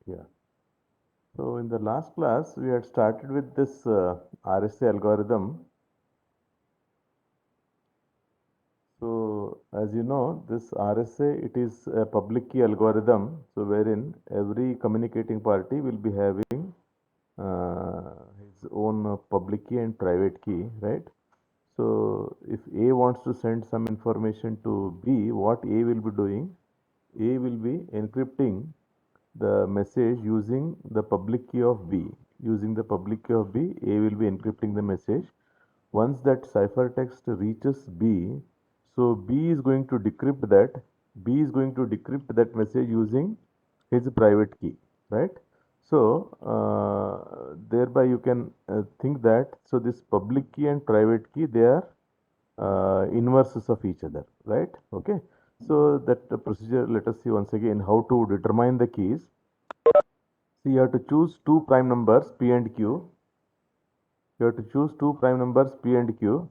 Yeah. So in the last class, we had started with this RSA algorithm. So as you know, this RSA, it is a public key algorithm. So wherein every communicating party will be having his own public key and private key, right? So if A wants to send some information to B, what A will be doing? A will be encrypting the message using the public key of B. Using the public key of B, A will be encrypting the message. Once that ciphertext reaches B, so B is going to decrypt that. B is going to decrypt that message using his private key, right? So thereby you can think that so this public key and private key, they are inverses of each other, right? Okay. So that the procedure, let us see once again how to determine the keys. So you have to choose two prime numbers P and Q. You have to choose two prime numbers P and Q.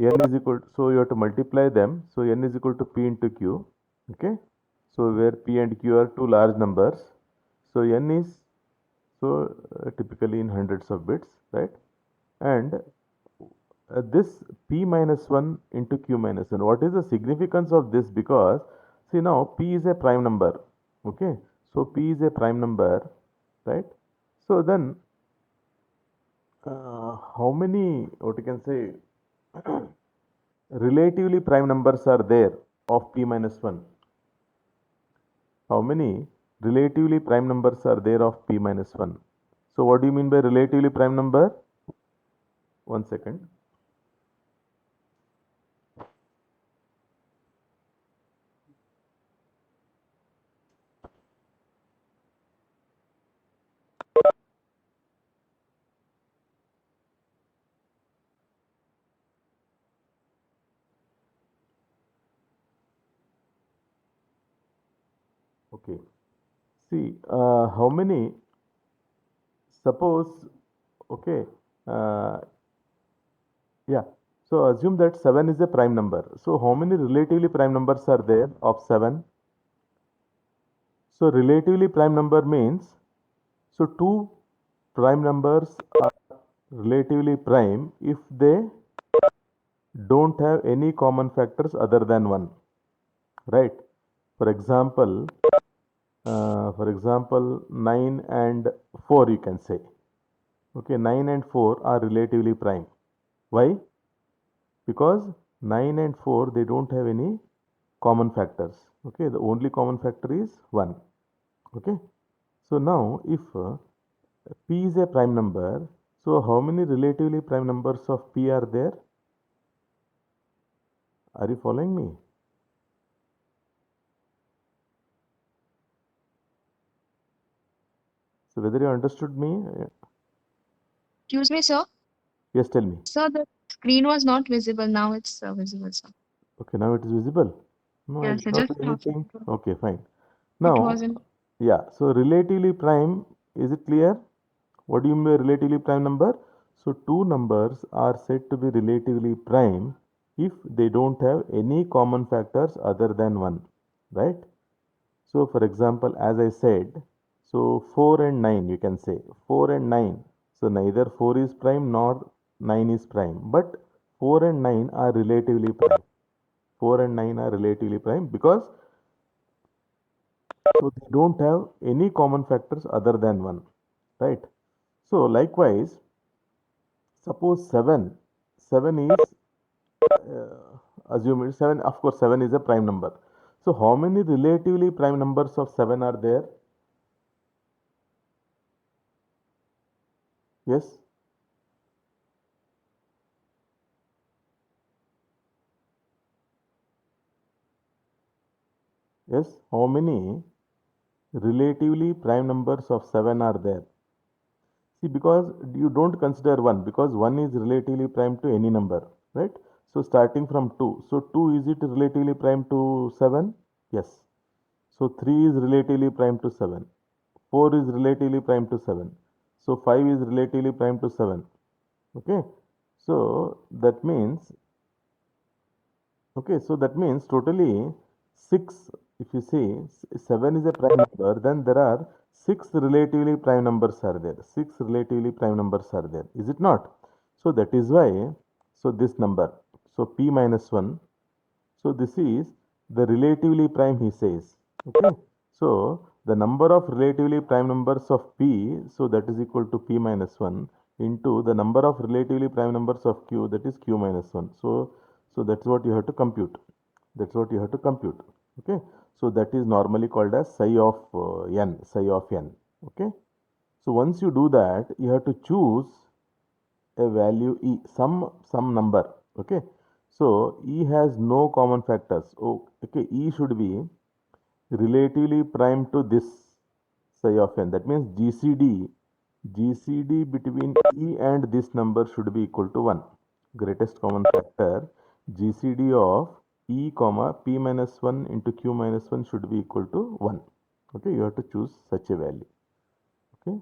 N is equal to, so you have to multiply them. So N is equal to P into Q. Okay. So where P and Q are two large numbers. So N is so typically in hundreds of bits, right? And this P minus 1 into Q minus 1. What is the significance of this? Because see now P is a prime number. Okay. So P is a prime number, right? So then how many, what you can say, relatively prime numbers are there of P minus 1? How many relatively prime numbers are there of P minus 1? So what do you mean by relatively prime number? One second. Okay. See, how many, suppose, okay, uh, yeah. So assume that 7 is a prime number. So how many relatively prime numbers are there of 7? So relatively prime number means, so two prime numbers are relatively prime if they don't have any common factors other than 1, right? For example, 9 and 4 you can say. Okay, 9 and 4 are relatively prime. Why? Because 9 and 4, they don't have any common factors. Okay, the only common factor is 1. Okay, so now if P is a prime number, so how many relatively prime numbers of P are there? Are you following me? So whether you understood me? Excuse me, sir. Yes, tell me. Sir, the screen was not visible. Now it's visible, sir. Okay, now it is visible. No, I Yeah, did sir. not Just do anything. Okay, fine. it Now, wasn't. yeah, so relatively prime, is it clear? What do you mean by relatively prime number? So two numbers are said to be relatively prime if they don't have any common factors other than 1, right? So for example, as I said, so 4 and 9 you can say 4 and 9. So neither 4 is prime nor 9 is prime, but 4 and 9 are relatively prime. 4 and 9 are relatively prime because so they don't have any common factors other than 1, right? So likewise, suppose 7 is assume it's 7, of course 7 is a prime number. So how many relatively prime numbers of 7 are there? Yes, yes, how many relatively prime numbers of 7 are there? See, because you don't consider 1 because 1 is relatively prime to any number, right? So starting from 2. So 2, is it relatively prime to 7? Yes. So 3 is relatively prime to 7. 4 is relatively prime to 7. So 5 is relatively prime to 7. Okay. So that means, okay, so that means totally 6 if you see 7 is a prime number, then there are 6 relatively prime numbers are there. 6 relatively prime numbers are there. Is it not? So that is why, so this number, so p minus 1, so this is the relatively prime he says. Okay. So the number of relatively prime numbers of p, so that is equal to p minus 1 into the number of relatively prime numbers of q, that is q minus 1. So that's what you have to compute. That's what you have to compute. Okay. So that is normally called as psi of n, psi of n. Okay. So once you do that, you have to choose a value e, some number. Okay. So e has no common factors. Oh, okay. E should be relatively prime to this psi of n. That means GCD between e and this number should be equal to 1. Greatest common factor GCD of e comma p minus 1 into q minus 1 should be equal to 1. Okay, you have to choose such a value. Okay,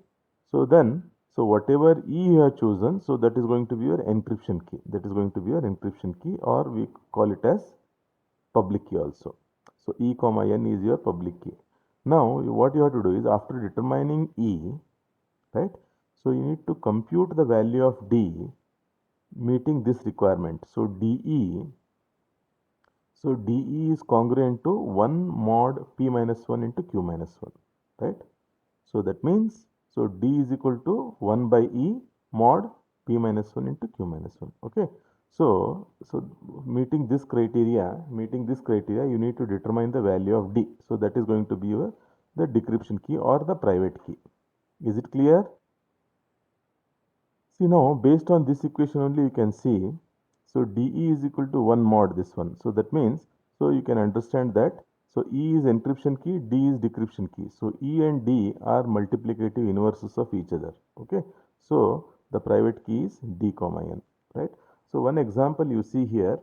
so then, so whatever e you have chosen, so that is going to be your encryption key. That is going to be your encryption key, or we call it as public key also. So e comma n is your public key. Now what you have to do is, after determining e, right? So you need to compute the value of d meeting this requirement. So DE is congruent to 1 mod p minus 1 into q minus 1, right? So that means, so D is equal to 1 by E mod p minus 1 into q minus 1. Okay. So meeting this criteria, you need to determine the value of D. So that is going to be your the decryption key or the private key. Is it clear? See now, based on this equation only you can see, so DE is equal to 1 mod this one. So that means, so you can understand that, so E is encryption key, D is decryption key. So E and D are multiplicative inverses of each other. Okay. So the private key is D comma N, right? So one example you see here.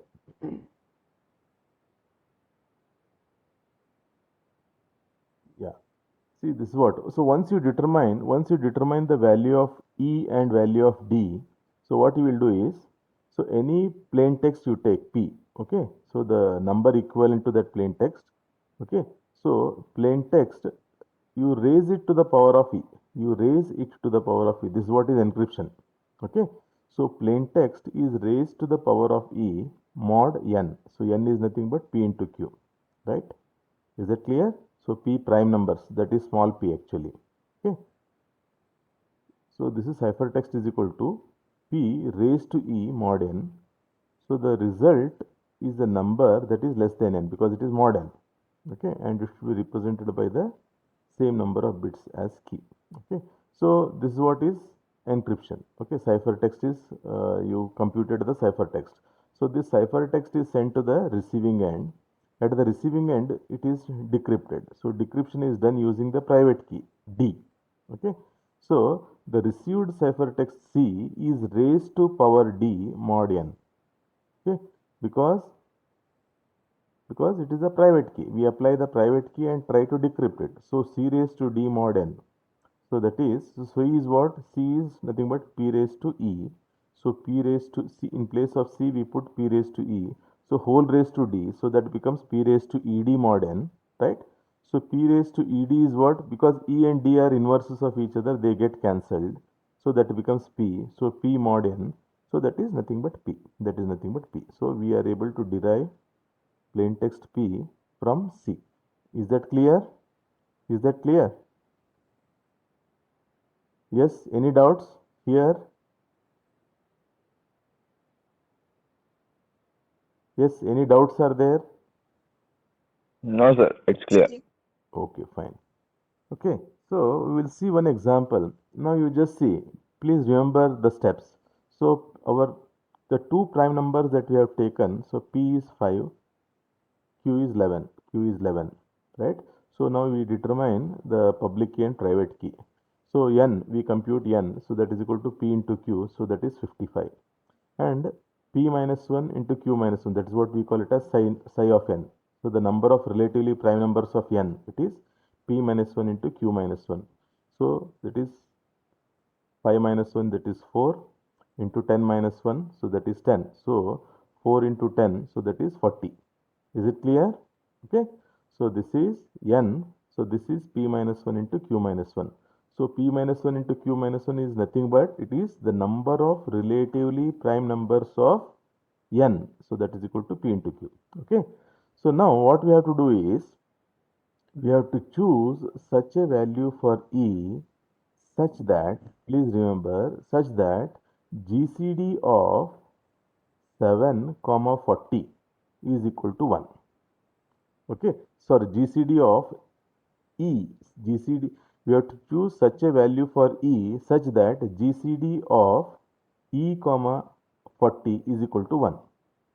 Yeah. See, this is what. So once you determine the value of E and value of D, so what you will do is, so any plain text you take P, okay. So the number equivalent to that plain text, okay. So plain text, you raise it to the power of E. You raise it to the power of E. This is what is encryption, okay. So plain text is raised to the power of E mod N. So N is nothing but P into Q, right? Is that clear? So P prime numbers, that is small p actually. Okay. So this is ciphertext is equal to P raised to E mod n. So the result is the number that is less than n, because it is mod n. Okay, and it should be represented by the same number of bits as key. Okay. So this is what is encryption. Okay, ciphertext is you computed the ciphertext. So this ciphertext is sent to the receiving end. At the receiving end, it is decrypted. So decryption is done using the private key D. Okay. So the received ciphertext C is raised to power D mod n. Okay, because it is a private key. We apply the private key and try to decrypt it. So C raised to D mod n. So that is, so C is what? C is nothing but P raised to E. So P raised to C, in place of C we put P raised to E. So whole raised to D. So that becomes P raised to ED mod n, right? So P raised to ED is what? Because E and D are inverses of each other, they get cancelled. So that becomes P. So P mod n. So that is nothing but P. That is nothing but P. So we are able to derive plain text P from C. Is that clear? Is that clear? Yes, any doubts here? Yes, any doubts are there? No, sir, it's clear. Okay, fine. Okay, so we will see one example. Now you just see, please remember the steps. So the two prime numbers that we have taken, so P is 5, Q is 11, right? So now we determine the public key and private key. So N, we compute N, so that is equal to P into Q, so that is 55. And P minus 1 into Q minus 1, that is what we call it as psi of N. So the number of relatively prime numbers of N, it is P minus 1 into Q minus 1. So that is 5 minus 1, that is 4 into 10 minus 1, so that is 10. So 4 into 10, so that is 40. Is it clear? Okay. So this is n. So this is p minus 1 into q minus 1. So p minus 1 into q minus 1 is nothing but it is the number of relatively prime numbers of n. So that is equal to p into q. Okay. So now what we have to do is we have to choose such a value for e such that, please remember, such that GCD of 7 comma 40 is equal to 1. Okay, sorry, GCD of E, GCD, we have to choose such a value for E such that GCD of E comma 40 is equal to 1.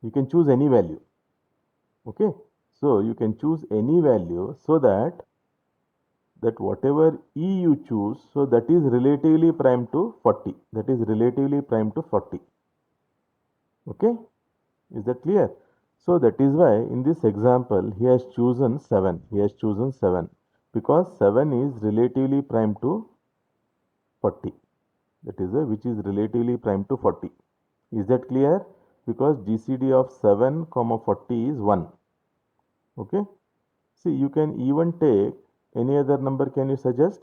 You can choose any value. Okay, so you can choose any value so that whatever E you choose, so that is relatively prime to 40. That is relatively prime to 40. Okay, is that clear? So that is why in this example he has chosen 7. He has chosen 7 because 7 is relatively prime to 40. That is which is relatively prime to 40. Is that clear? Because GCD of 7 comma 40 is 1. Okay. See, you can even take any other number. Can you suggest?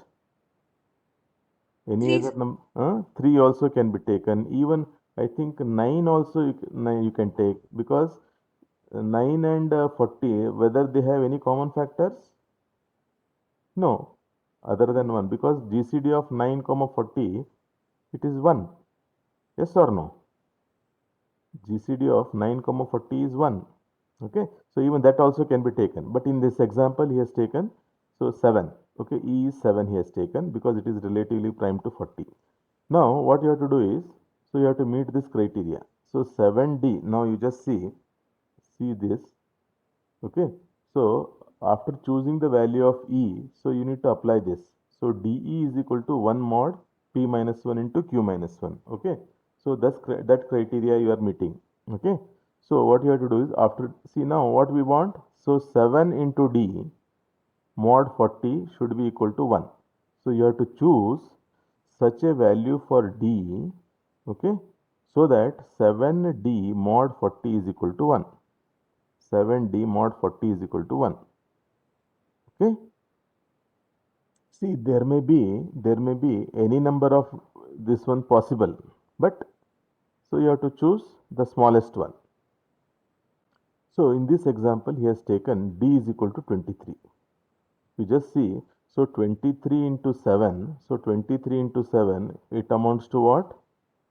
Any Three. other number? 3 also can be taken. Even I think 9 also you can take because 9 and 40, whether they have any common factors? No, other than 1 because GCD of 9 comma 40 it is 1. Yes or no? GCD of 9 comma 40 is 1. Okay, so even that also can be taken. But in this example, he has taken so 7. Okay, E is 7 he has taken because it is relatively prime to 40. Now, what you have to do is, so you have to meet this criteria. So 7D, now you just see this. Okay, so after choosing the value of E, so you need to apply this. So DE is equal to 1 mod P minus 1 into Q minus 1. Okay, so that criteria you are meeting. Okay, so what you have to do is after, see now what we want. So 7 into D mod 40 should be equal to 1. So you have to choose such a value for D, okay, so that 7D mod 40 is equal to 1. 7D mod 40 is equal to 1. Okay. See, there may be any number of this one possible, but so you have to choose the smallest one. So in this example, he has taken D is equal to 23. You just see, so 23 into 7, so 23 into 7, it amounts to what?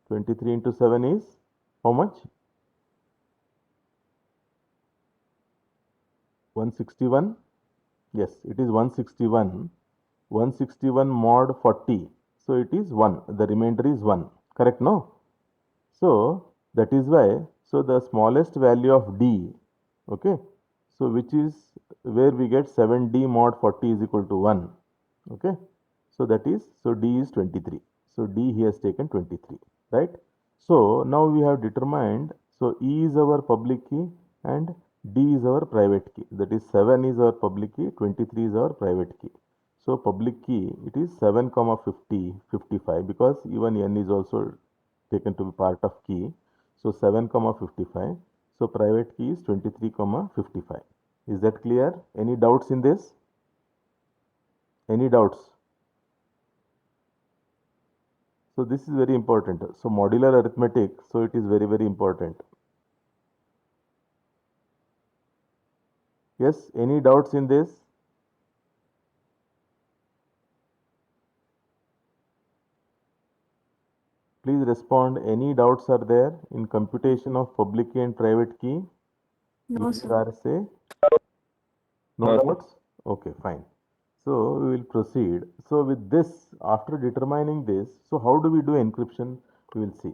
23 into 7 is how much? 161. Yes, it is 161. 161 mod 40. So it is 1. The remainder is 1. Correct, no? So that is why, so the smallest value of D, okay, so which is where we get 7D mod 40 is equal to 1, okay, so that is, so D is 23. So D he has taken 23, right? So now we have determined, so E is our public key and D is our private key. That is 7 is our public key, 23 is our private key. So public key, it is 7 comma 50, 55 because even N is also taken to be part of key. So 7 comma 55. So private key is 23 comma 55. Is that clear? Any doubts in this? Any doubts? So this is very important. So modular arithmetic, so it is very, very important. Yes, any doubts in this? Please respond. Any doubts are there in computation of public key and private key? No, Using sir. RSA? No No, sir. doubts? Okay, fine. So we will proceed. So with this, after determining this, so how do we do encryption? We will see.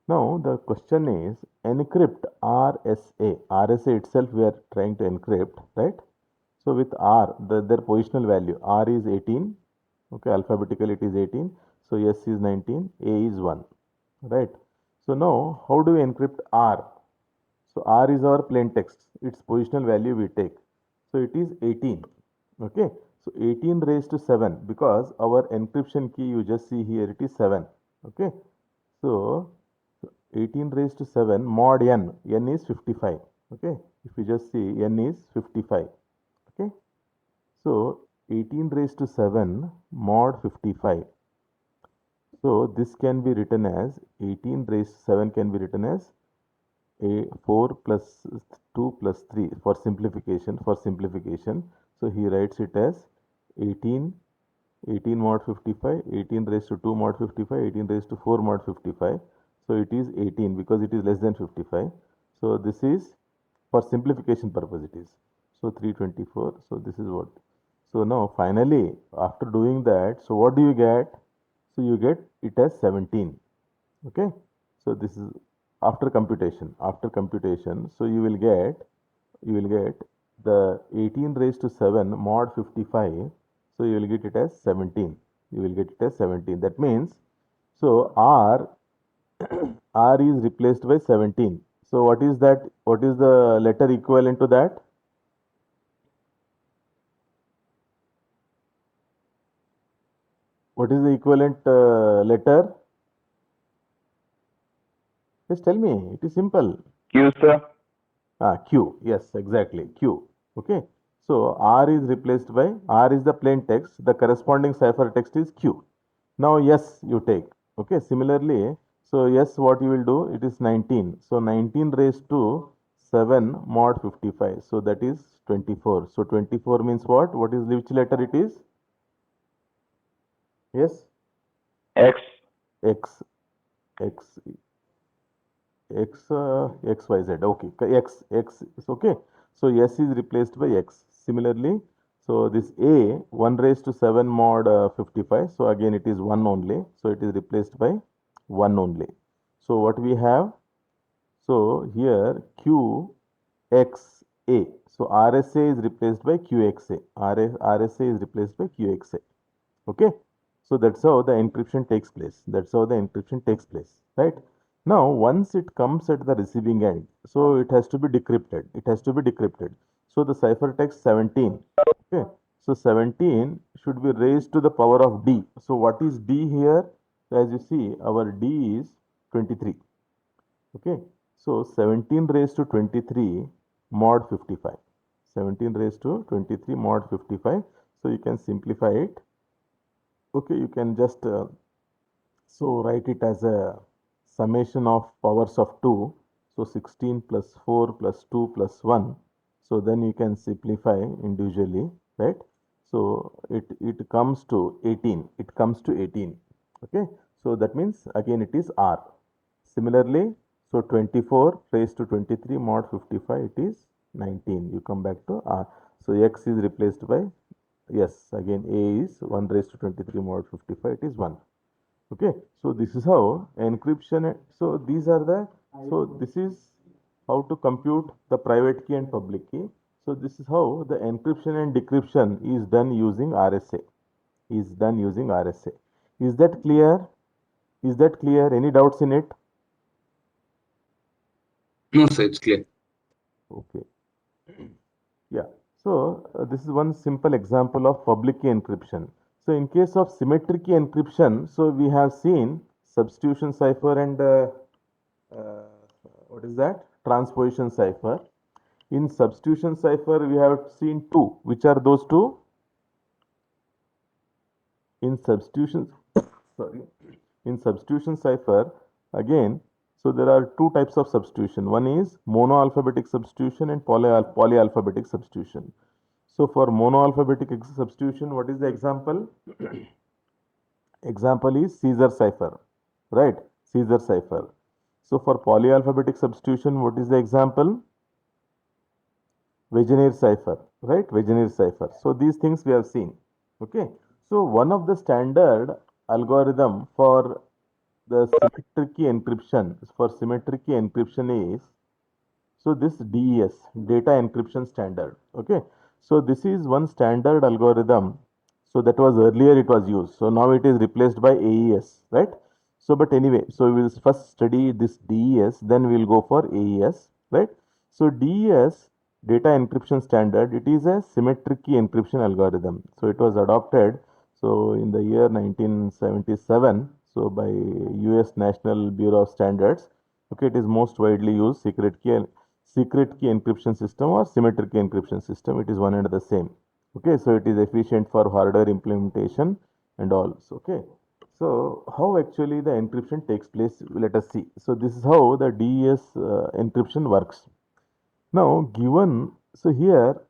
Now the question is encrypt RSA. RSA itself we are trying to encrypt, right? So with R, their positional value, R is 18. Okay, alphabetically it is 18. So S is 19, A is 1, right? So now how do we encrypt R? So R is our plain text. Its positional value we take. So it is 18. Okay. So 18 raised to 7 because our encryption key you just see here it is 7. Okay. So 18 raised to 7 mod n. N is 55. Okay. If you just see n is 55. Okay. So 18 raised to 7 mod 55. So this can be written as 18 raised to 7 can be written as a 4 plus 2 plus 3 for simplification. So he writes it as 18 mod 55, 18 raised to 2 mod 55, 18 raised to 4 mod 55. So it is 18 because it is less than 55. So this is for simplification purpose it is. So 324. So this is what. So now finally after doing that, so what do you get? So you get it as 17. Okay. So this is after computation. So you will get the 18 raised to 7 mod 55. So you will get it as 17. That means, so R R is replaced by 17. So what is that? What is the letter equivalent to that? What is the equivalent letter? Just tell me. It is simple. Q, sir. Q. Yes, exactly. Q. Okay. So R is replaced by R is the plain text. The corresponding ciphertext is Q. Now yes, you take. Okay. Similarly, so yes, what you will do? It is 19. So 19 raised to 7 mod 55. So that is 24. So 24 means what? What is which letter it is? Yes. X. X. X. X Y Z. Okay. X is okay. So S is replaced by X. Similarly, so this A 1 raised to 7 mod 55. So again it is 1 only. So it is replaced by 1 only. So what we have? So here Q X A. So RSA is replaced by QXA. RSA is replaced by QXA. Okay. So that's how the encryption takes place. Right? Now, once it comes at the receiving end, so it has to be decrypted. So the ciphertext 17. Okay. So 17 should be raised to the power of D. So what is D here? As you see, our D is 23. Okay. So 17 raised to 23 mod 55. 17 raised to 23 mod 55. So you can simplify it. Okay, you can just so write it as a summation of powers of 2. So 16 plus 4 plus 2 plus 1. So then you can simplify individually, right? So it comes to 18. Okay. So that means again it is R. Similarly, so 24 raised to 23 mod 55, it is 19. You come back to R. So X is replaced by, yes, again A is 1 raised to 23 mod 55, it is 1. Okay, so this is how encryption, so these are the, so this is how to compute the private key and public key. So this is how the encryption and decryption is done using RSA. Is that clear? Any doubts in it? No, sir, it's clear. Okay. Yeah. So this is one simple example of public key encryption. So in case of symmetric key encryption, so we have seen substitution cipher and what is that? Transposition cipher. In substitution cipher, we have seen two. Which are those two? In substitution, sorry, in substitution cipher, again, so there are two types of substitution. One is monoalphabetic substitution and polyalphabetic substitution. So for monoalphabetic substitution, what is the example? Example is Caesar cipher, right? Caesar cipher. So for polyalphabetic substitution, what is the example? Wegener cipher, right? Wegener cipher. So these things we have seen. Okay. So one of the standard algorithm for the symmetric key encryption is, so this DES, data encryption standard. Okay. So this is one standard algorithm. So that was earlier it was used. So now it is replaced by AES, right? So but anyway, so we will first study this DES, then we will go for AES, right? So DES, data encryption standard, it is a symmetric key encryption algorithm. So it was adopted so in the year 1977, so by US National Bureau of Standards. Okay, it is most widely used secret key encryption system or symmetric key encryption system. It is one and the same. Okay, so it is efficient for hardware implementation and all. Okay, so how actually the encryption takes place? Let us see. So this is how the DES encryption works. Now, given, so here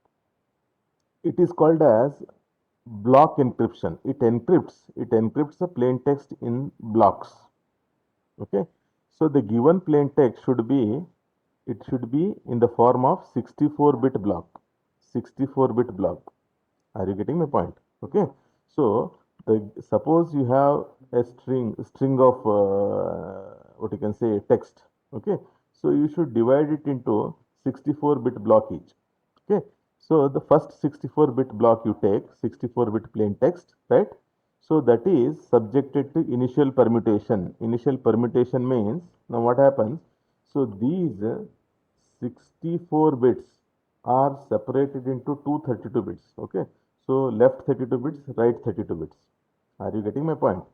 it is called as block encryption. It encrypts the plain text in blocks. Okay, so the given plain text should be in the form of 64-bit block. 64-bit block. Are you getting my point? Okay, so suppose you have a string of what you can say text. Okay, so you should divide it into 64-bit block each. Okay, so the first 64-bit block you take 64-bit plain text, right? So that is subjected to initial permutation. Initial permutation means, now what happens? So these 64 bits are separated into two 32 bits. Okay, so left 32 bits, right 32 bits. Are you getting my point?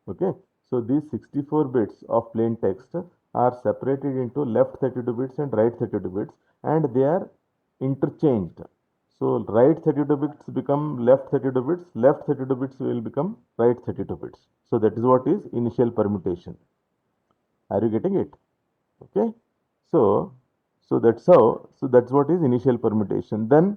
Okay, so these 64 bits of plain text are separated into left 32 bits and right 32 bits, and they are interchanged. So right 32 bits become left 32 bits, left 32 bits will become right 32 bits. So that is what is initial permutation. Are you getting it? Okay. So, so that's what is initial permutation. Then,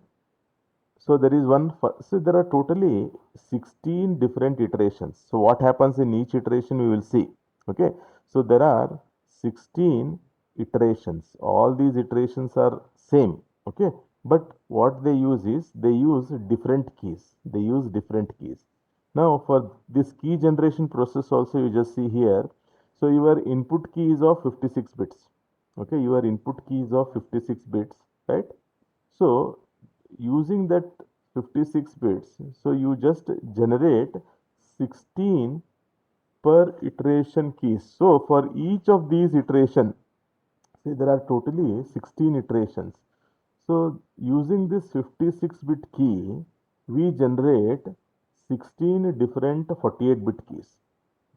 so there is so there are totally 16 different iterations. So what happens in each iteration we will see. Okay. So there are 16 iterations. All these iterations are same. Okay. But what they use is they use different keys. They use different keys. Now for this key generation process also you just see here. So your input key is of 56 bits. Okay. Your input key is of 56 bits, right? So using that 56 bits, so you just generate 16 per iteration keys. So for each of these iteration, see there are totally 16 iterations. So using this 56-bit key, we generate 16 different 48-bit keys.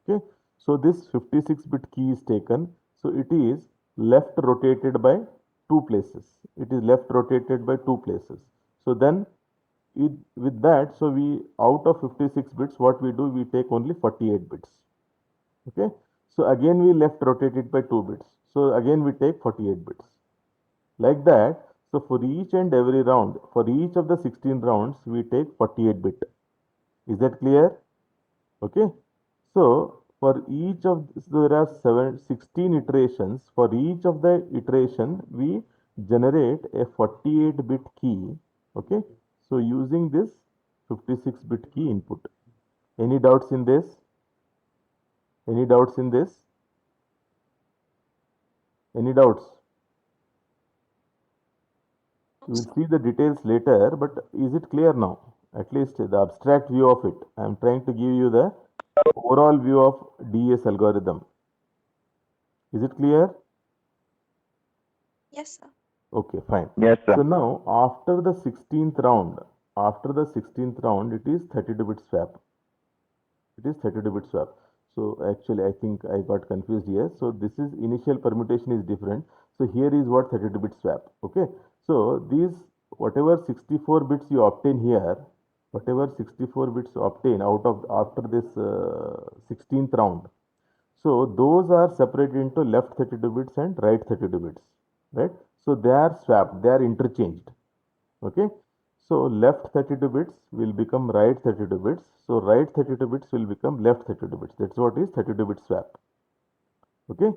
Okay, so this 56-bit key is taken, so it is left rotated by two places. It is left rotated by two places. So then with that, so we out of 56 bits, what we do, we take only 48 bits. Okay, so again we left rotate it by 2 bits. So again we take 48 bits. Like that, so for each and every round, for each of the 16 rounds, we take 48 bit. Is that clear? Okay, so for each of, so there are 16 iterations. For each of the iteration, we generate a 48-bit key. Okay, so using this 56-bit key input. Any doubts in this? Any doubts in this? Any doubts? You will see the details later, but is it clear now? At least the abstract view of it. I am trying to give you the overall view of DES algorithm. Is it clear? Yes, sir. Okay, fine. Yes, So sir. now after the 16th round, it is 32-bit swap. It is 32-bit swap. So actually I think I got confused here. So this is initial permutation is different. So here is what 32-bit swap. Okay. So these whatever 64 bits you obtain here, whatever 64 bits you obtain out of after this 16th round. So those are separated into left 32 bits and right 32 bits, right? So they are swapped, they are interchanged. Okay, so left 32 bits will become right 32 bits. So right 32 bits will become left 32 bits. That's what is 32-bit swap. Okay,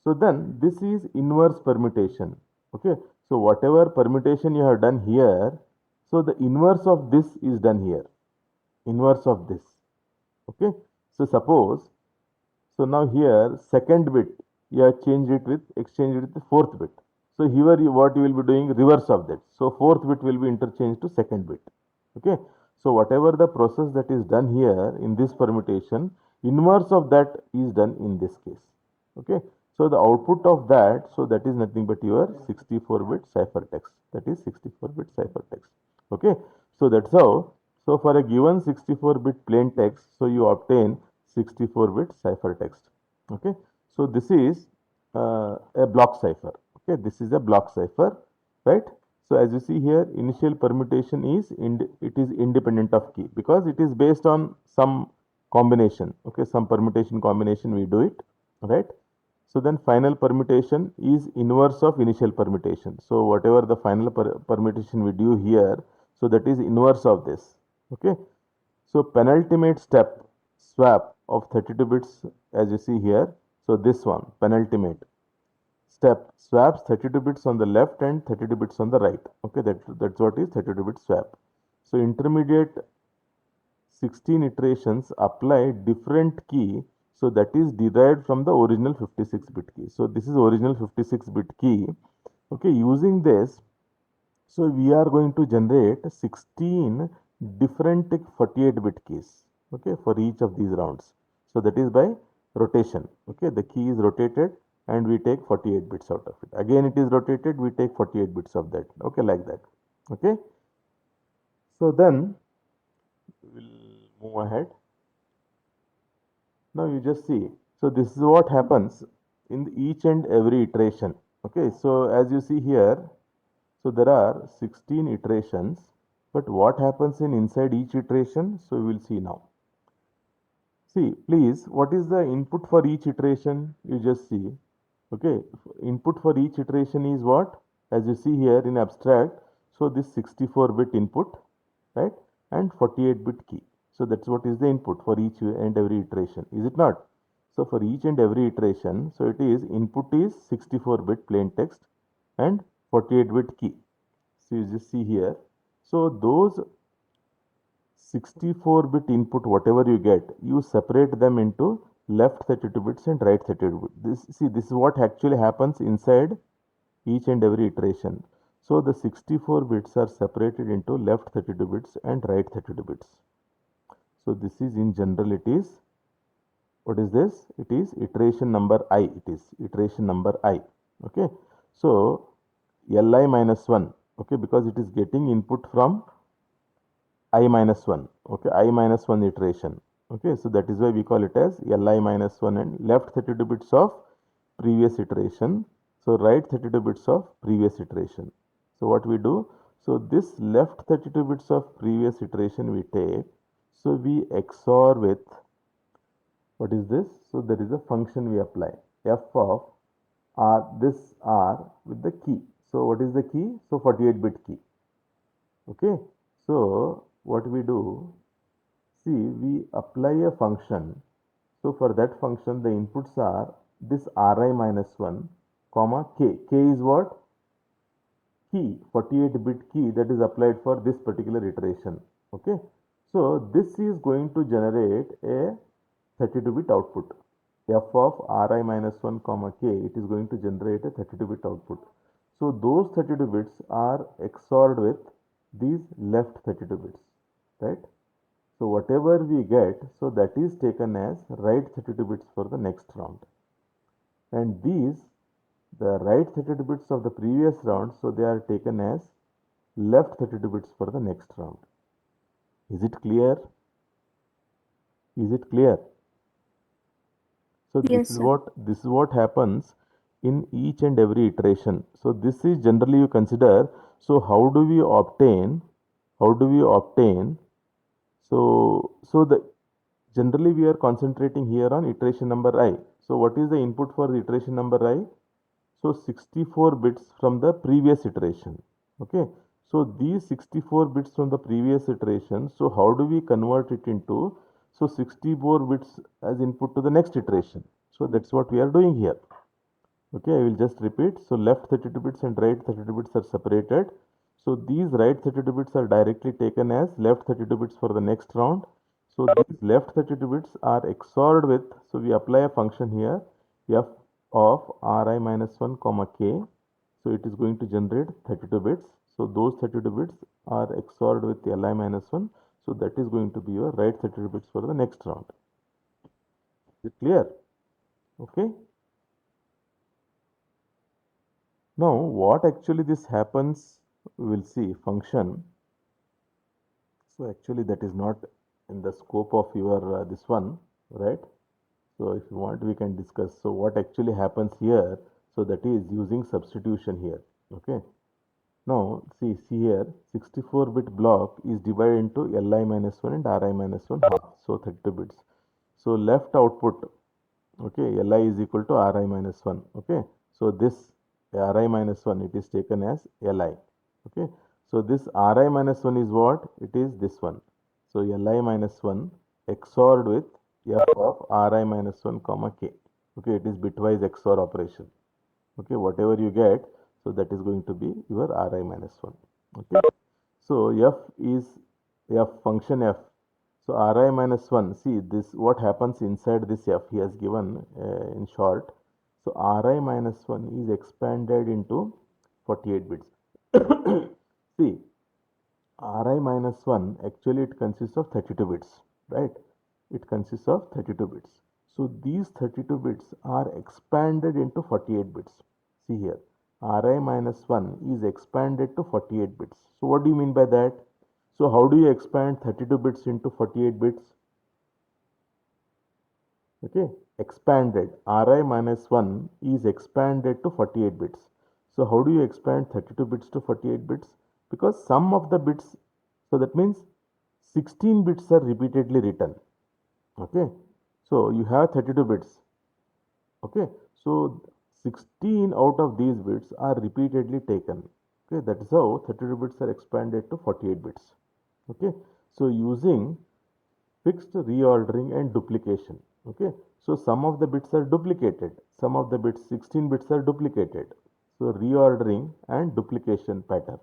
so then this is inverse permutation. Okay, so whatever permutation you have done here, so the inverse of this is done here. Inverse of this. Okay, so suppose, so now here second bit you have changed it with exchanged it with the fourth bit. So here what you will be doing reverse of that. So fourth bit will be interchanged to second bit. Okay. So whatever the process that is done here in this permutation, inverse of that is done in this case. Okay. So the output of that, so that is nothing but your 64-bit ciphertext. That is 64-bit ciphertext. Okay. So that's how. So for a given 64-bit plain text, so you obtain 64-bit ciphertext. Okay. So this is a block cipher. Okay, this is a block cipher, right? So as you see here, initial permutation is it is independent of key because it is based on some combination. Okay, some permutation combination we do it, right? So then final permutation is inverse of initial permutation. So whatever the final permutation we do here, so that is inverse of this. Okay. So penultimate step swap of 32 bits as you see here. So this one penultimate step swaps 32 bits on the left and 32 bits on the right. Okay, that's what is 32 bit swap. So intermediate 16 iterations apply different key, so that is derived from the original 56 bit key. So this is original 56 bit key. Okay, using this, so we are going to generate 16 different 48 bit keys, okay, for each of these rounds. So that is by rotation. Okay, the key is rotated and we take 48 bits out of it. Again it is rotated, we take 48 bits of that. Okay, like that. Okay. So then we'll move ahead. Now you just see. So this is what happens in each and every iteration. Okay, so as you see here, so there are 16 iterations, but what happens in inside each iteration? So we will see now. See, please, what is the input for each iteration? You just see. Okay, input for each iteration is what? As you see here in abstract, so this 64-bit input, right? And 48-bit key. So that's what is the input for each and every iteration, is it not? So for each and every iteration, so it is input is 64-bit plain text and 48-bit key. So you just see here. So those 64-bit input, whatever you get, you separate them into left 32 bits and right 32 bits. This is what actually happens inside each and every iteration. So the 64 bits are separated into left 32 bits and right 32 bits. So this is in general it is, what is this? It is iteration number I. It is iteration number I. Okay. So Li minus 1. Okay, because it is getting input from I minus 1. Okay, I minus 1 iteration. Okay, so that is why we call it as Li minus 1 and left 32 bits of previous iteration. So right 32 bits of previous iteration. So what we do? So this left 32 bits of previous iteration we take. So we XOR with, what is this? So there is a function we apply. F of R, this R with the key. So what is the key? So 48-bit key. Okay. So what we do? See, we apply a function. So for that function, the inputs are this Ri minus 1, comma K. K is what? Key, 48-bit key that is applied for this particular iteration. Okay. So this is going to generate a 32-bit output. F of Ri minus 1, comma K, it is going to generate a 32-bit output. So those 32 bits are XORed with these left 32 bits, right? So whatever we get, so that is taken as right 32 bits for the next round. And these, the right 32 bits of the previous round, so they are taken as left 32 bits for the next round. Is it clear? Is it clear? So Yes, this sir. is what happens in each and every iteration. So this is generally you consider. So how do we obtain? How do we obtain? So the generally we are concentrating here on iteration number I. So what is the input for the iteration number I? So 64 bits from the previous iteration. Okay. So these 64 bits from the previous iteration. So how do we convert it into? So 64 bits as input to the next iteration. So that's what we are doing here. Okay, I will just repeat. So left 32 bits and right 32 bits are separated. So these right 32 bits are directly taken as left 32 bits for the next round. So these left 32 bits are XORed with, so we apply a function here, f of Ri minus 1, comma K. So it is going to generate 32 bits. So those 32 bits are XORed with Li minus 1. So that is going to be your right 32 bits for the next round. Is it clear? Okay. Now, what actually this happens, we will see function. So actually that is not in the scope of your this one, right? So if you want, we can discuss. So what actually happens here? So that is using substitution here. Okay. Now, see here, 64-bit block is divided into Li minus 1 and Ri minus 1 half, so 32 bits. So, left output, okay, Li is equal to Ri minus 1, okay. So, this Ri minus 1, it is taken as Li, okay. So, this Ri minus 1 is what? It is this one. So, Li minus 1 XORed with F of Ri minus 1 comma K, okay, it is bitwise XOR operation. Okay, whatever you get, so that is going to be your Ri minus 1. Okay, so F is F function F. So Ri minus 1, see this what happens inside this F he has given in short. So Ri minus 1 is expanded into 48 bits. See, Ri minus 1 actually it consists of 32 bits, right? It consists of 32 bits. So these 32 bits are expanded into 48 bits. See here, Ri minus 1 is expanded to 48 bits. So what do you mean by that? So how do you expand 32 bits into 48 bits? Okay, expanded. Ri minus 1 is expanded to 48 bits. So how do you expand 32 bits to 48 bits? Because sum of the bits, so that means 16 bits are repeatedly written. Okay, so you have 32 bits. Okay, so 16 out of these bits are repeatedly taken. Okay, that is how 32 bits are expanded to 48 bits. Okay, so using fixed reordering and duplication. Okay, so some of the bits are duplicated, some of the bits 16 bits are duplicated. So reordering and duplication pattern.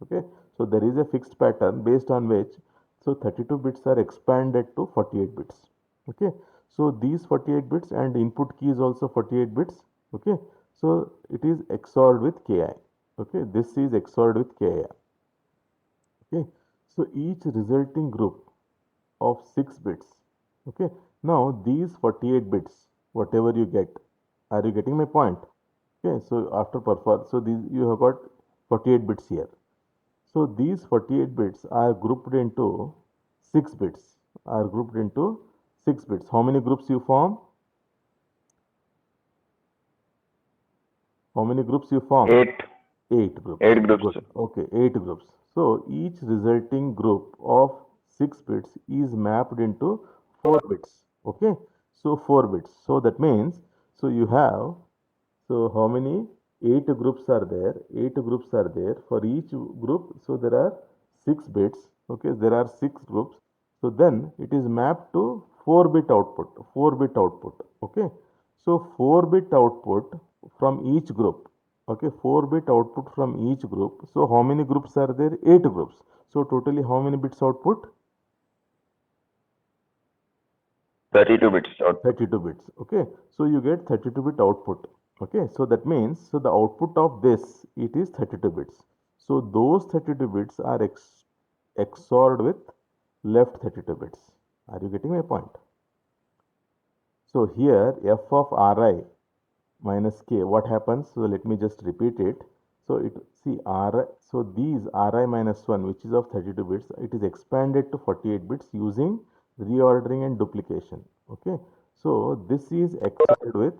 Okay, so there is a fixed pattern based on which so 32 bits are expanded to 48 bits. Okay, so these 48 bits and input key is also 48 bits. Okay, so it is XORed with Ki. Okay, this is XORed with Ki. Okay, so each resulting group of 6 bits. Okay, now these 48 bits, whatever you get, are you getting my point? Okay, so after perform, so these you have got 48 bits here. So these 48 bits are grouped into 6 bits, are grouped into 6 bits. How many groups you form? How many groups you form? 8. 8 groups. 8 groups. Good. Okay, 8 groups. So each resulting group of 6 bits is mapped into 4 bits. Okay, so 4 bits. So that means, so you have, so how many? 8 groups are there. 8 groups are there. For each group, so there are 6 bits. Okay, there are 6 groups. So then it is mapped to 4-bit output. 4-bit output. Okay, so 4-bit output from each group. Okay, 4-bit output from each group. So how many groups are there? 8 groups. So totally how many bits output? 32 bits out. 32 bits. Okay, so you get 32-bit output. Okay, so that means, so the output of this, it is 32 bits. So those 32 bits are XORed with left 32 bits. Are you getting my point? So here f of Ri minus k, what happens? So let me just repeat it. So it, see R, so these Ri minus 1, which is of 32 bits, it is expanded to 48 bits using reordering and duplication. Okay, so this is XORed with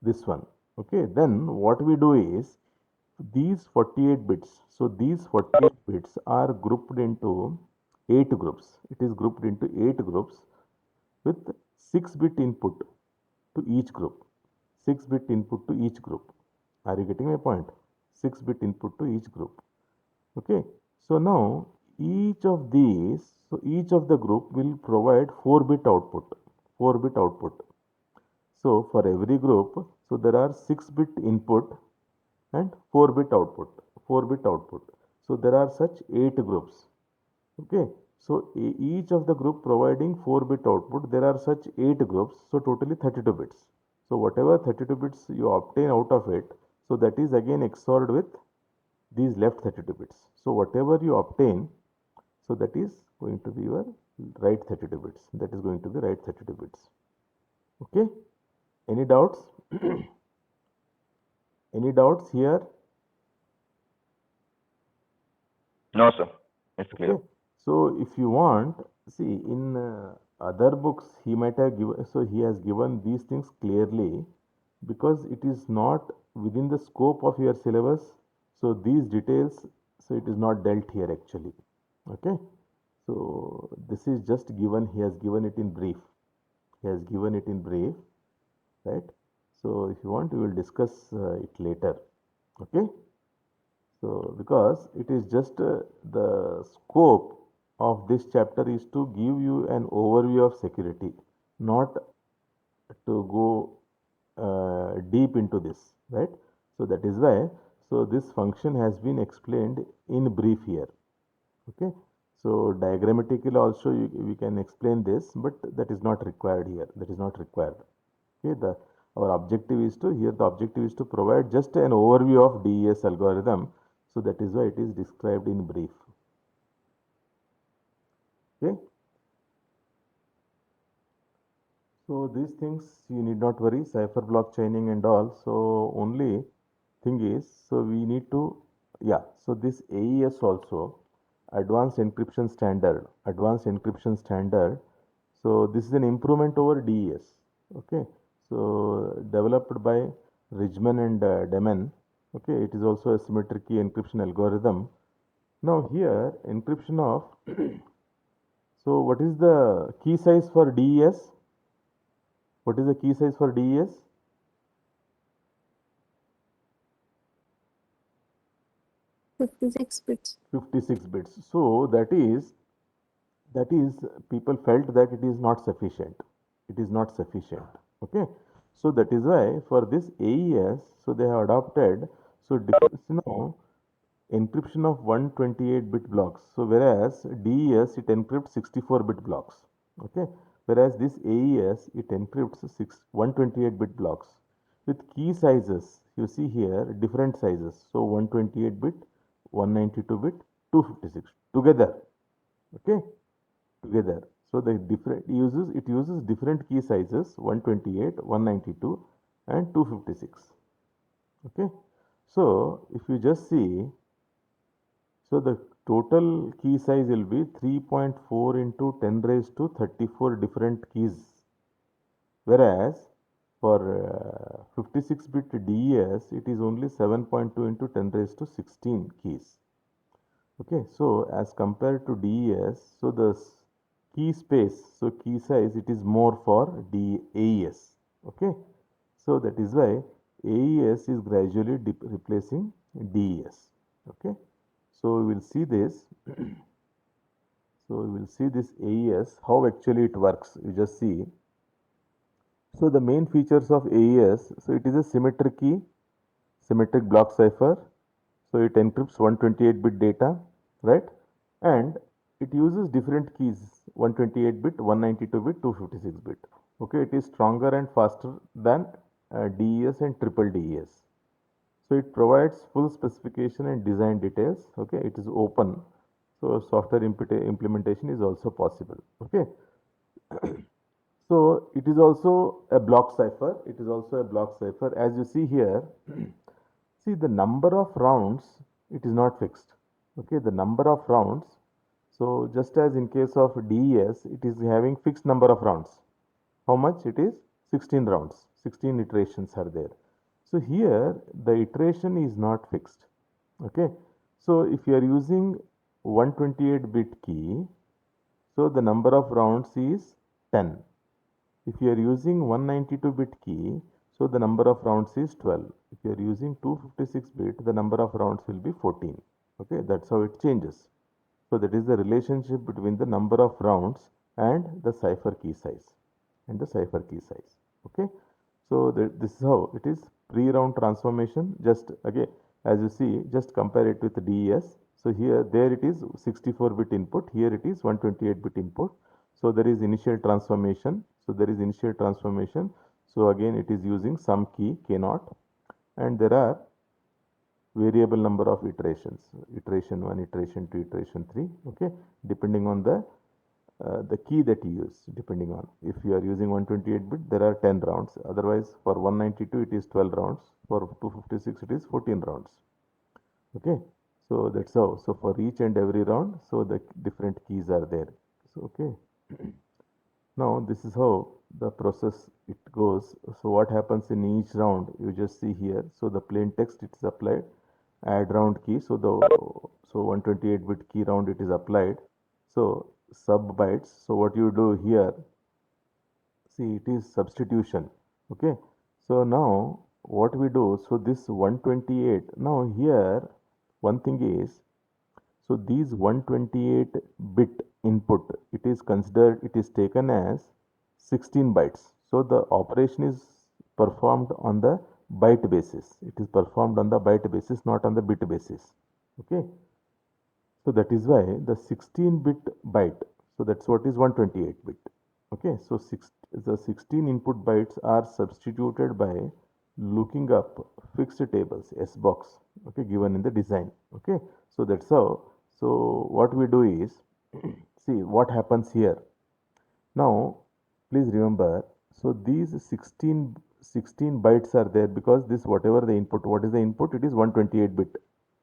this one. Okay, then what we do is these 48 bits, so these 48 bits are grouped into 8 groups. It is grouped into 8 groups with 6-bit input to each group. 6-bit input to each group. Are you getting my point? 6-bit input to each group. Okay, so now each of these, so each of the group will provide 4-bit output. 4-bit output. So for every group, so there are 6-bit input and 4-bit output. 4-bit output. So there are such 8 groups. Okay, so each of the group providing 4-bit output, there are such 8 groups, so totally 32 bits. So whatever 32 bits you obtain out of it, so that is again XORed with these left 32 bits. So whatever you obtain, so that is going to be your right 32 bits. That is going to be right 32 bits. Okay, any doubts? Any doubts here? No, sir. It's clear. Okay, so if you want, see in other books he might have given, so he has given these things clearly because it is not within the scope of your syllabus. So these details, so it is not dealt here actually. Okay. So this is just given, he has given it in brief. He has given it in brief, right? So if you want, we will discuss it later. Okay. So because it is just the scope of this chapter is to give you an overview of security, not to go deep into this, right? So that is why, so this function has been explained in brief here. Okay. So diagrammatically also we can explain this, but that is not required here. That is not required. Okay. Our objective is to, here the objective is to provide just an overview of DES algorithm. So that is why it is described in brief. Okay. So these things you need not worry, cipher block chaining and all. So only thing is, so we need to, yeah, so this AES also, advanced encryption standard, so this is an improvement over DES. Okay. So developed by Ridgman and Demen. Okay. It is also a symmetric key encryption algorithm. Now here encryption of, so what is the key size for DES? What is the key size for DES? 56 bits. 56 bits. So that is people felt that it is not sufficient. It is not sufficient. Okay. So that is why for this AES, so they have adopted, so now encryption of 128-bit blocks. So whereas DES it encrypts 64-bit blocks. Okay. Whereas this AES it encrypts 128-bit blocks with key sizes. You see here different sizes. So 128-bit, 192-bit, 256 together. Okay. Together. So the different uses different key sizes 128, 192 and 256. Okay. So if you just see, so the total key size will be 3.4 into 10 raised to 34 different keys. Whereas for 56-bit DES, it is only 7.2 into 10 raised to 16 keys. Okay, so as compared to DES, so the key space, so key size, it is more for AES. Okay, so that is why AES is gradually replacing DES. Okay, so we will see this. So we will see this AES, how actually it works. You just see. So the main features of AES, so it is a symmetric key, symmetric block cipher. So it encrypts 128-bit data, right? And it uses different keys, 128-bit, 192-bit, 256-bit. Okay, it is stronger and faster than DES and triple DES. So it provides full specification and design details. Okay, it is open. So software implementation is also possible. Okay. So it is also a block cipher. It is also a block cipher. As you see here, see the number of rounds, it is not fixed. Okay, the number of rounds. So just as in case of DES, it is having fixed number of rounds. How much it is? 16 rounds. 16 iterations are there. So here the iteration is not fixed. Okay. So if you are using 128-bit key, so the number of rounds is 10. If you are using 192-bit key, so the number of rounds is 12. If you are using 256-bit, the number of rounds will be 14. Okay, that's how it changes. So that is the relationship between the number of rounds and the cipher key size. Okay, so this is how it is. Pre-round transformation, just again, as you see, just compare it with DES. So here, there it is 64-bit input, here it is 128-bit input. So there is initial transformation. So again, it is using some key K0, and there are variable number of iterations, iteration 1, iteration 2, iteration 3. Okay, depending on the key that you use, depending on, if you are using 128-bit, there are 10 rounds. Otherwise, for 192, it is 12 rounds. For 256, it is 14 rounds. Okay, so that's how. So for each and every round, so the different keys are there. So okay. Now this is how the process it goes. So what happens in each round, you just see here. So the plain text it is applied. add round key. So 128-bit key round it is applied. So sub bytes. So what you do here, see it is substitution. Okay. So now what we do, so this 128, now here one thing is, so these 128 bit input, it is considered, it is taken as 16 bytes. So the operation is performed on the byte basis. It is performed on the byte basis, not on the bit basis. Okay. So that is why the 16-bit byte, so that's what is 128 bit. Okay. So the 16 input bytes are substituted by looking up fixed tables, S box, okay, given in the design. Okay. So that's how. So what we do is, see what happens here. Now, please remember, so these 16 bytes are there because this whatever the input, what is the input? It is 128 bit.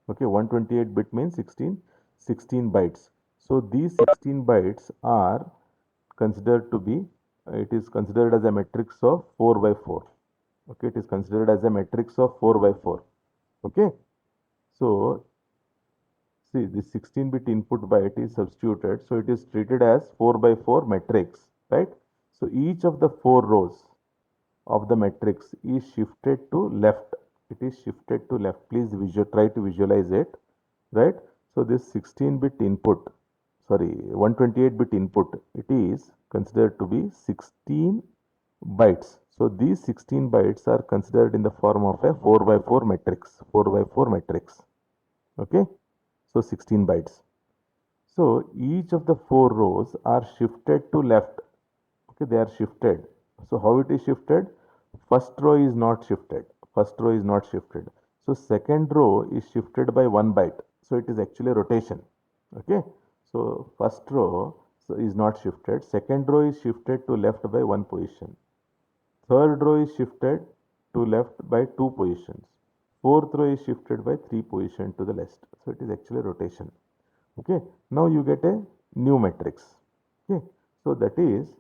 Okay, 128 bit means 16 bytes. So these 16 bytes are considered to be, it is considered as a matrix of 4 by 4. Okay, it is considered as a matrix of 4 by 4. Okay, so see, this 16-bit input byte is substituted, so it is treated as 4 by 4 matrix, right? So each of the 4 rows of the matrix is shifted to left. It is shifted to left. Please try to visualize it, right? So this 16-bit input, sorry, 128-bit input, it is considered to be 16 bytes. So these 16 bytes are considered in the form of a 4 by 4 matrix, 4 by 4 matrix. Okay, so 16 bytes. So each of the 4 rows are shifted to left. Okay, they are shifted. So how it is shifted? First row is not shifted. First row is not shifted. So second row is shifted by 1 byte. So it is actually rotation. Okay. So first row is not shifted. Second row is shifted to left by 1 position. Third row is shifted to left by 2 positions. Fourth row is shifted by 3 positions to the left. So it is actually rotation. Okay. Now you get a new matrix. Okay. So that is,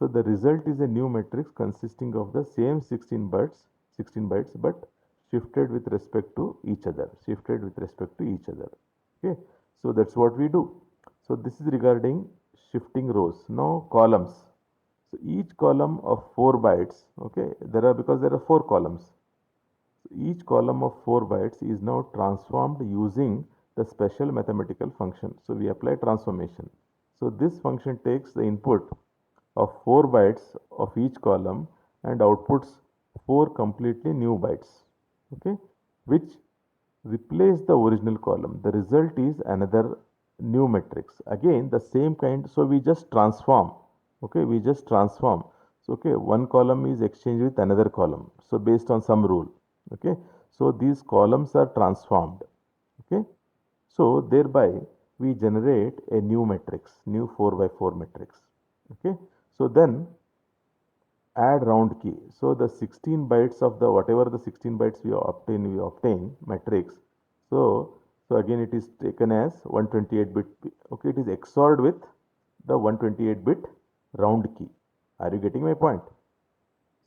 so the result is a new matrix consisting of the same 16 bytes, but shifted with respect to each other, shifted with respect to each other. Okay. So that's what we do. So this is regarding shifting rows. Now columns. So each column of 4 bytes, okay, because there are 4 columns. So each column of 4 bytes is now transformed using the special mathematical function. So we apply transformation. So this function takes the input of 4 bytes of each column and outputs 4 completely new bytes, okay, which replace the original column. The result is another new matrix. Again, the same kind. So we just transform. Okay, we just transform. So okay, one column is exchanged with another column. So based on some rule. Okay, so these columns are transformed. Okay, so thereby we generate a new matrix, new 4 by 4 matrix. Okay, so then add round key. So the 16 bytes of the whatever the 16 bytes we obtain matrix. So again it is taken as 128 bit. Okay, it is XORed with the 128 bit round key. Are you getting my point?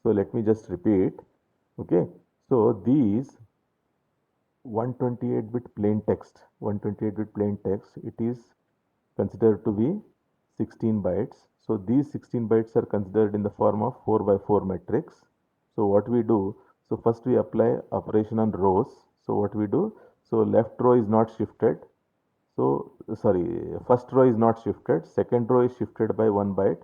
So let me just repeat. Okay, so these 128 bit plain text, 128 bit plain text, it is considered to be 16 bytes. So these 16 bytes are considered in the form of 4 by 4 matrix. So what we do, so first we apply operation on rows. So what we do, so left row is not shifted. So sorry, first row is not shifted. Second row is shifted by 1 byte.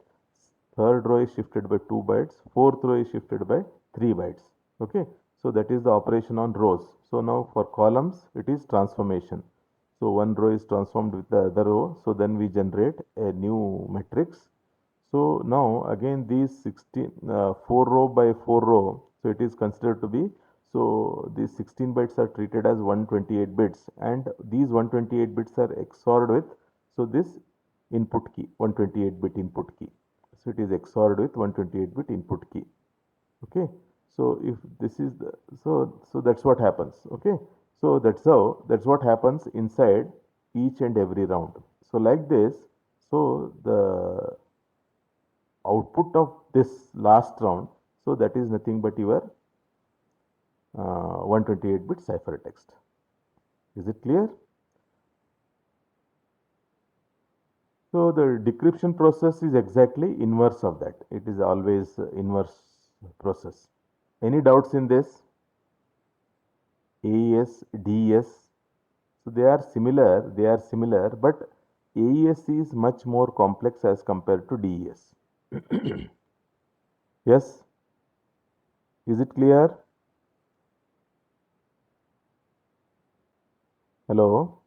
Third row is shifted by 2 bytes. Fourth row is shifted by 3 bytes. Okay. So that is the operation on rows. So now for columns, it is transformation. So one row is transformed with the other row. So then we generate a new matrix. So now again these 4 row by 4 row. So it is considered to be, so these 16 bytes are treated as 128 bits and these 128 bits are XORed with, so this input key, 128 bit input key. So it is XORed with 128 bit input key. Okay. So if this is the, so that's what happens. Okay. So that's what happens inside each and every round. So like this, so the output of this last round, so that is nothing but your 128 bit ciphertext. Is it clear? So the decryption process is exactly inverse of that. It is always inverse process. Any doubts in this? AES, DES. So they are similar, but AES is much more complex as compared to DES. Yes? Is it clear? Hello?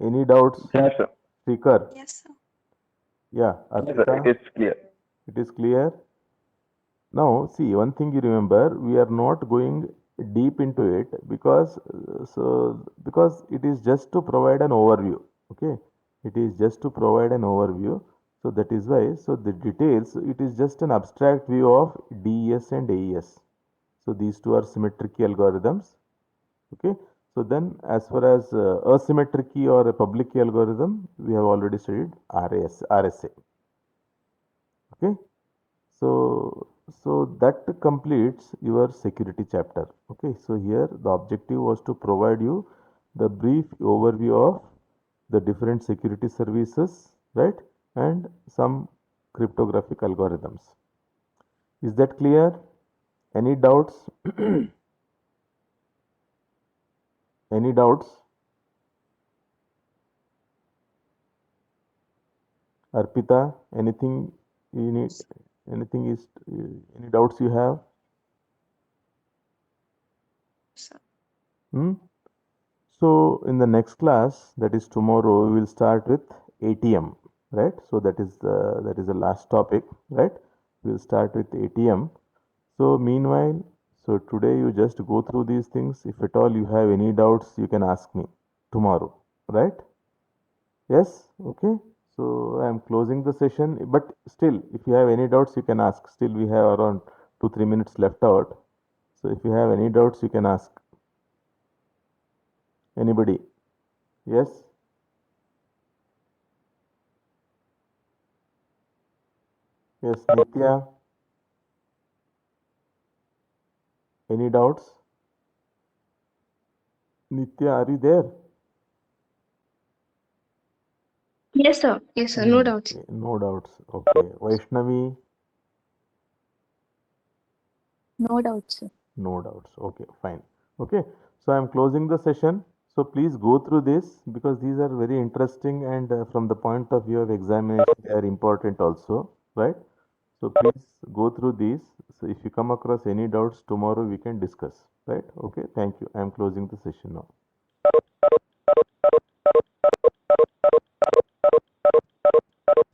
Any doubts? Yes, sir. Speaker? Yes, sir. Yeah, Yes, sir. Arpita? It is clear. It is clear? Now, see, one thing you remember, we are not going deep into it because it is just to provide an overview. Okay, it is just to provide an overview. So that is why. So the details, it is just an abstract view of DES and AES. So these two are symmetric key algorithms. Okay. So then, as far as asymmetric key or a public key algorithm, we have already studied RSA. Okay. So that completes your security chapter. Okay, so here the objective was to provide you the brief overview of the different security services, right, and some cryptographic algorithms. Is that clear? Any doubts? Any doubts? Arpita, anything you need? Anything is any doubts you have? Sir. Hmm? So in the next class, that is tomorrow, we will start with ATM, right? So that is the last topic, right? We will start with ATM. So meanwhile, so today you just go through these things. If at all you have any doubts, you can ask me tomorrow, right? Yes, okay. So I am closing the session, but still, if you have any doubts, you can ask. Still, we have around 2-3 minutes left out. So if you have any doubts, you can ask. Anybody? Yes? Yes, Nitya? Any doubts? Nitya, are you there? Yes, sir. Yes, sir. No doubts. Okay, no doubts. Okay. Vaishnavi? No doubt, sir. No doubts. Okay, fine. Okay. So I'm closing the session. So please go through this because these are very interesting and from the point of view of examination, they are important also, right? So please go through these. So if you come across any doubts tomorrow, we can discuss, right? Okay. Thank you. I'm closing the session now.